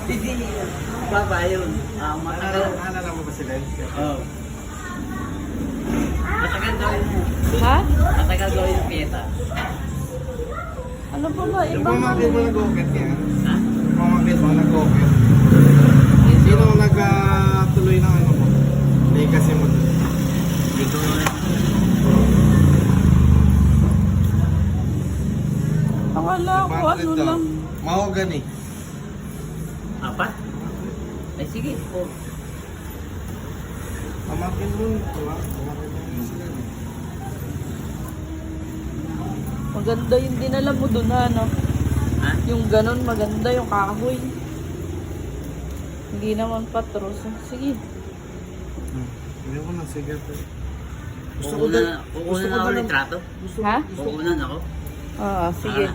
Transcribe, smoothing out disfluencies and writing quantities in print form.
Hindi. Baba yun. Matagal. Naalala mo ba sila? Oo. Matagal daw yun. Ha? Matagal daw yung piyeta. Ano pa ba? Yung Ibang pamangkin mo nag-oket yan? Ha? Yung pamangkin mo nag-oket? Sino nagtuloy ng ano mo? Legacy mo doon? Dito na. Akala ko ano lang. Mahogany. Apat? Ay sige. Oh. Pamangkin mo. Pamangkin mo sila. Maganda yung dinala mo dun, ano? Ha? Yung ganon, maganda yung kahoy. Hindi naman patros. Sige. Hindi ko na, sige. Kukunan ako ng trato. Ha? Kukunan ako. Oo, sige.